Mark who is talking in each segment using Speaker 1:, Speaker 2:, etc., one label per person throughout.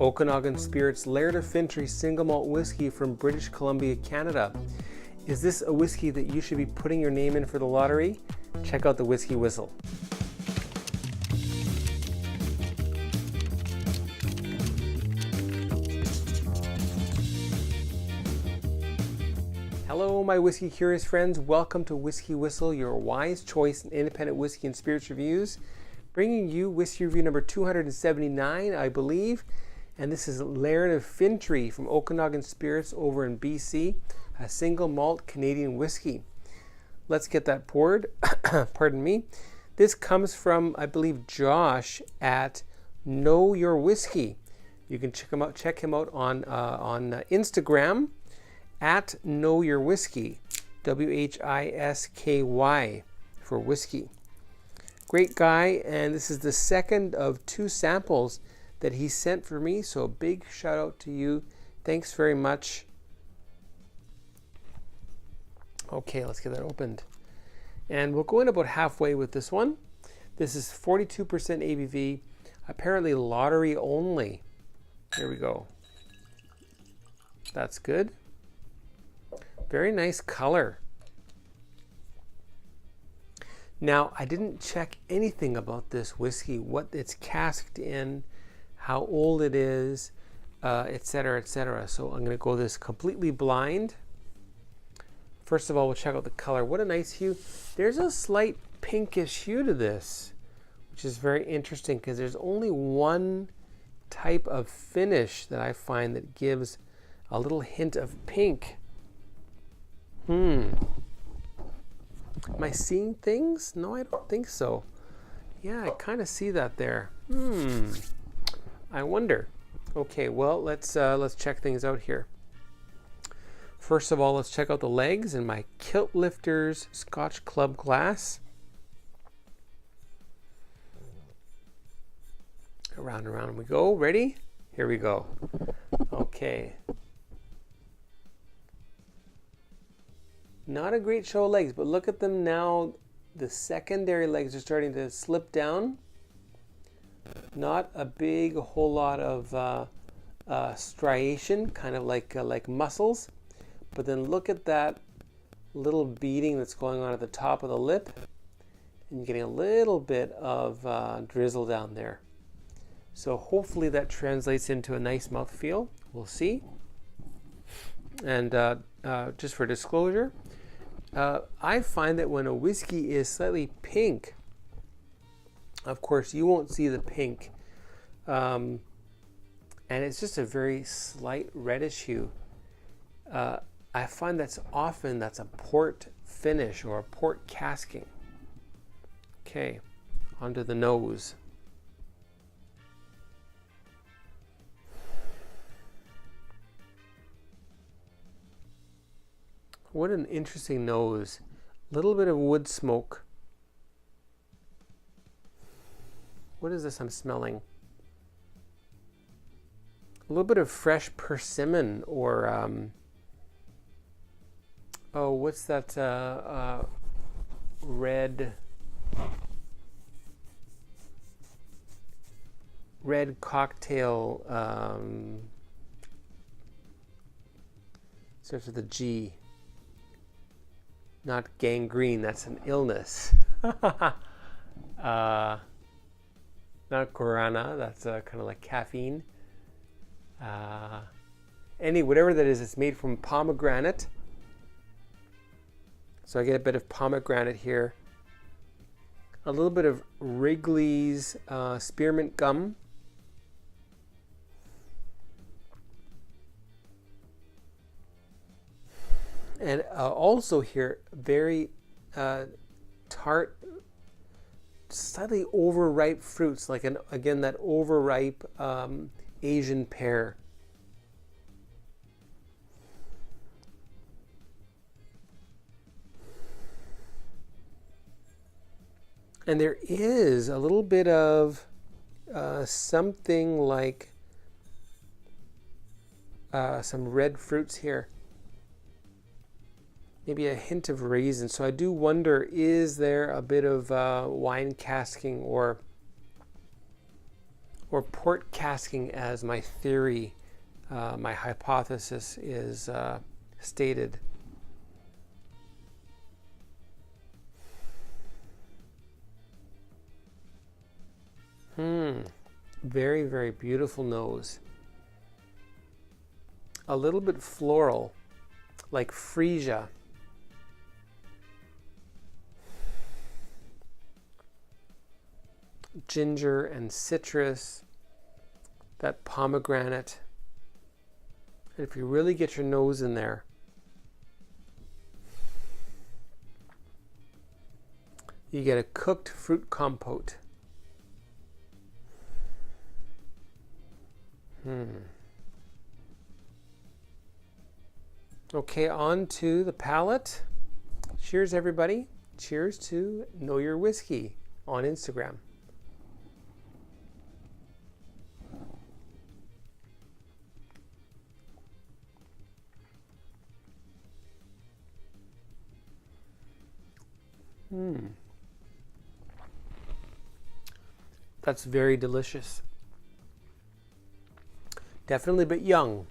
Speaker 1: Okanagan Spirits Laird of Fintry single malt whiskey from British Columbia, Canada. Is this a whiskey that you should be putting your name in for the lottery? Check out the Whiskey Whistle. Hello, my whiskey curious friends. Welcome to Whiskey Whistle, your wise choice in independent whiskey and spirits reviews. Bringing you whiskey review number 279, I believe. And this is Laird of Fintry from Okanagan Spirits over in BC, a single malt Canadian whiskey. Let's get that poured. Pardon me. This comes from, I believe, Josh at Know Your Whiskey. You can check him out on Instagram at Know Your Whiskey, WHISKY for whiskey. Great guy, and this is the second of 2 samples that he sent for me, so a big shout out to you. Thanks very much. Okay, let's get that opened. And we'll go in about halfway with this one. This is 42% ABV, apparently lottery only. Here we go. That's good. Very nice color. Now, I didn't check anything about this whiskey, what it's casked in, how old it is, etc., etc. So I'm going to go this completely blind. First of all, we'll check out the color. What a nice hue. There's a slight pinkish hue to this, which is very interesting because there's only one type of finish that I find that gives a little hint of pink. Am I seeing things? No, I don't think so. Yeah, I kind of see that there. I wonder. Okay, well, let's check things out here. First of all, let's check out the legs in my Kilt Lifters Scotch Club glass. Around and around we go. Ready? Here we go. Okay. Not a great show of legs, but look at them now. The secondary legs are starting to slip down. Not a big whole lot of striation, kind of like muscles. But then look at that little beading that's going on at the top of the lip. And you're getting a little bit of drizzle down there. So hopefully that translates into a nice mouthfeel. We'll see. And just for disclosure, I find that when a whiskey is slightly pink, of course you won't see the pink, and it's just a very slight reddish hue. I find that's a port finish or a port casking. Okay, onto the nose. What an interesting nose. A little bit of wood smoke. What is this I'm smelling? A little bit of fresh persimmon or, oh, what's that red cocktail, starts with a G. Not gangrene, that's an illness. Not guarana, that's kind of like caffeine. Whatever that is, it's made from pomegranate. So I get a bit of pomegranate here. A little bit of Wrigley's spearmint gum. And also here, very tart, slightly overripe fruits, like again that overripe Asian pear. And there is a little bit of something like some red fruits here. Maybe a hint of raisin. So I do wonder, is there a bit of wine casking or or port casking, as my theory, my hypothesis is stated. Very, very beautiful nose. A little bit floral, like freesia. Ginger and citrus, that pomegranate. And if you really get your nose in there, you get a cooked fruit compote. Okay, on to the palate. Cheers, everybody. Cheers to Know Your Whiskey on Instagram. That's very delicious. Definitely a bit young,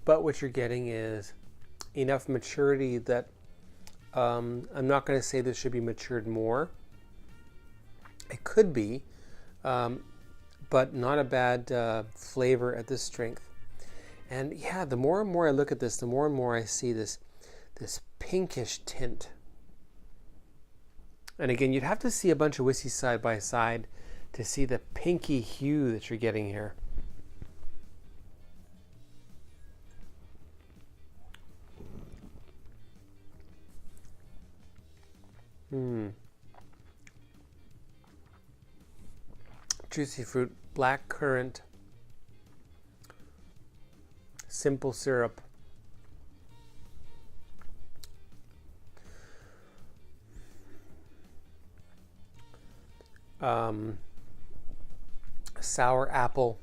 Speaker 1: but what you're getting is enough maturity that I'm not going to say this should be matured more. It could be, but not a bad flavor at this strength. And yeah, the more and more I look at this, the more and more I see this pinkish tint. And again, you'd have to see a bunch of whiskey side by side to see the pinky hue that you're getting here. Juicy fruit, black currant, simple syrup. Sour apple.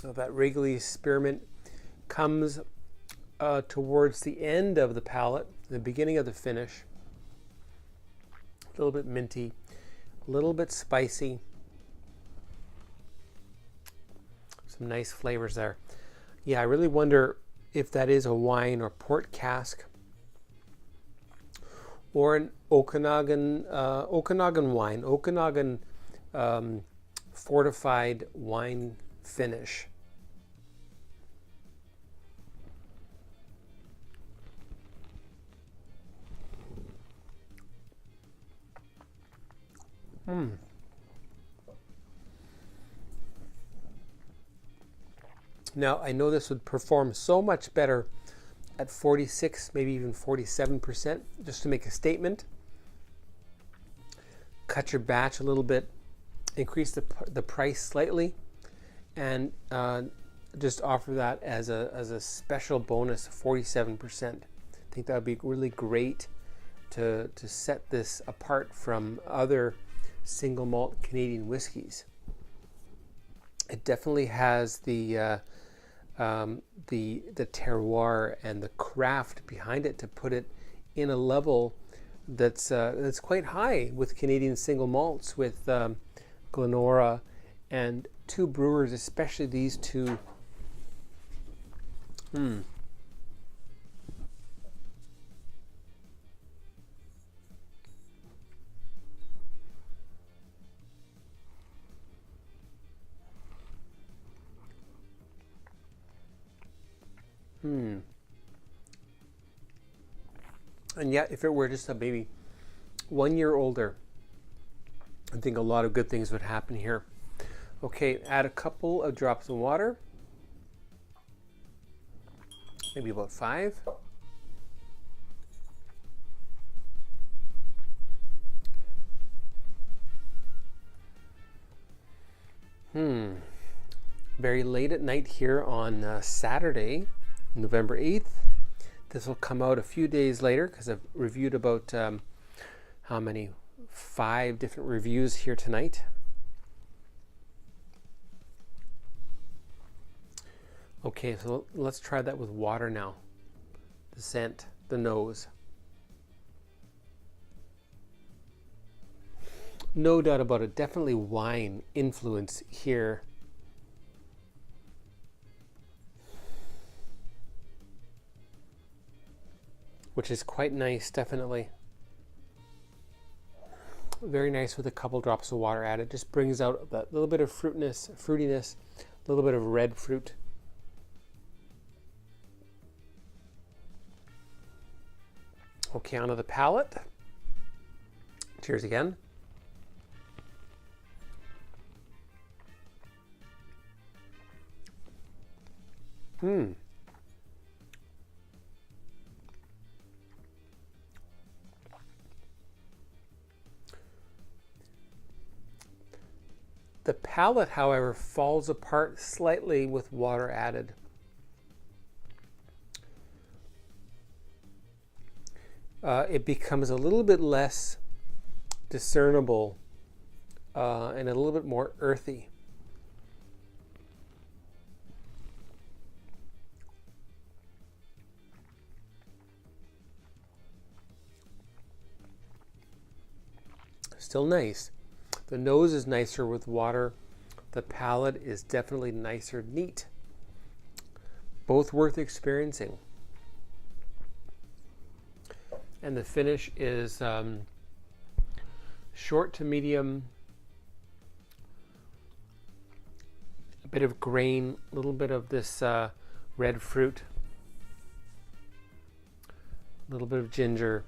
Speaker 1: That Wrigley spearmint comes towards the end of the palate, the beginning of the finish. A little bit minty, a little bit spicy. Some nice flavors there. Yeah, I really wonder if that is a wine or port cask or an Okanagan wine, Okanagan fortified wine finish. Now, I know this would perform so much better at 46, maybe even 47%, just to make a statement. Cut your batch a little bit, increase the price slightly, and just offer that as a special bonus, 47%. I think that would be really great to set this apart from other single malt Canadian whiskeys. It definitely has the terroir and the craft behind it to put it in a level that's quite high with Canadian single malts, with Glenora and two brewers, especially these two. And yet, if it were just a maybe 1 year older, I think a lot of good things would happen here. Okay, add a couple of drops of water, maybe about 5. Very late at night here on Saturday, November 8th. This will come out a few days later because I've reviewed about 5 different reviews here tonight. Okay, so let's try that with water now. The scent, the nose. No doubt about it, definitely wine influence here. Which is quite nice, definitely. Very nice with a couple drops of water added. Just brings out that little bit of fruitiness, a little bit of red fruit. Okay, onto the palate. Cheers again. The palate, however, falls apart slightly with water added. It becomes a little bit less discernible and a little bit more earthy. Still nice. The nose is nicer with water. The palate is definitely nicer neat. Both worth experiencing. And the finish is short to medium, a bit of grain, a little bit of this red fruit, a little bit of ginger,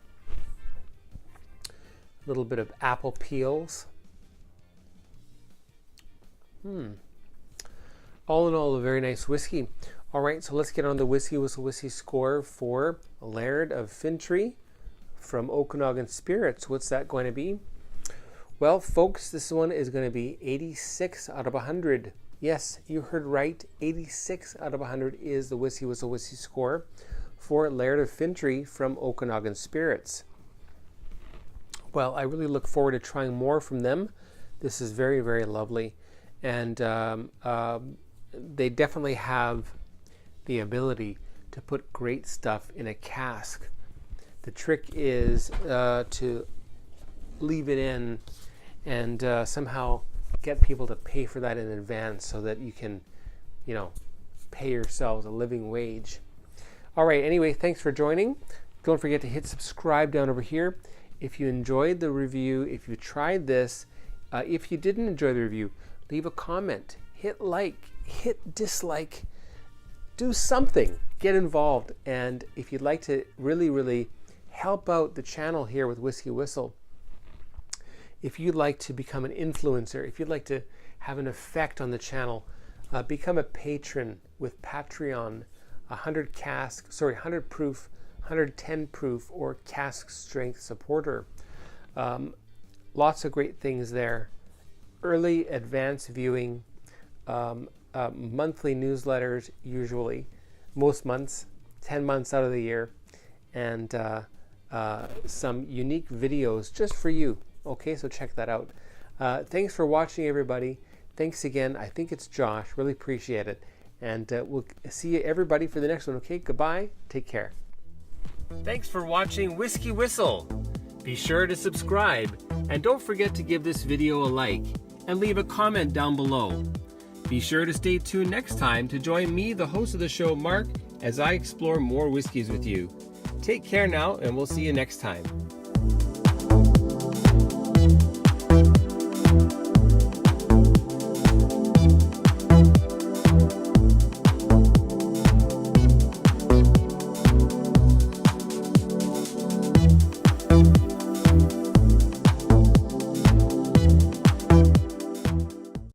Speaker 1: a little bit of apple peels. All in all, a very nice whiskey. All right, so let's get on the WhiskyWhistle Whisky Score for Laird of Fintry from Okanagan Spirits. What's that going to be? Well, folks, this one is going to be 86 out of 100. Yes, you heard right. 86 out of 100 is the WhiskyWhistle Whisky Score for Laird of Fintry from Okanagan Spirits. Well, I really look forward to trying more from them. This is very, very lovely. And they definitely have the ability to put great stuff in a cask. The trick is to leave it in and somehow get people to pay for that in advance so that you can, you know, pay yourselves a living wage. All right, anyway, thanks for joining. Don't forget to hit subscribe down over here. If you enjoyed the review, if you tried this, if you didn't enjoy the review, leave a comment, hit like, hit dislike, do something, get involved. And if you'd like to really, really help out the channel here with Whiskey Whistle, if you'd like to become an influencer, if you'd like to have an effect on the channel, become a patron with Patreon, 100 proof, 110 proof, or cask strength supporter. Lots of great things there. Early advance viewing, monthly newsletters, usually, most months, 10 months out of the year, and some unique videos just for you. Okay, so check that out. Thanks for watching, everybody. Thanks again. I think it's Josh. Really appreciate it. And we'll see you, everybody, for the next one. Okay, goodbye. Take care. Thanks for watching Whiskey Whistle. Be sure to subscribe, and don't forget to give this video a like and leave a comment down below. Be sure to stay tuned next time to join me, the host of the show, Mark, as I explore more whiskeys with you. Take care now, and we'll see you next time.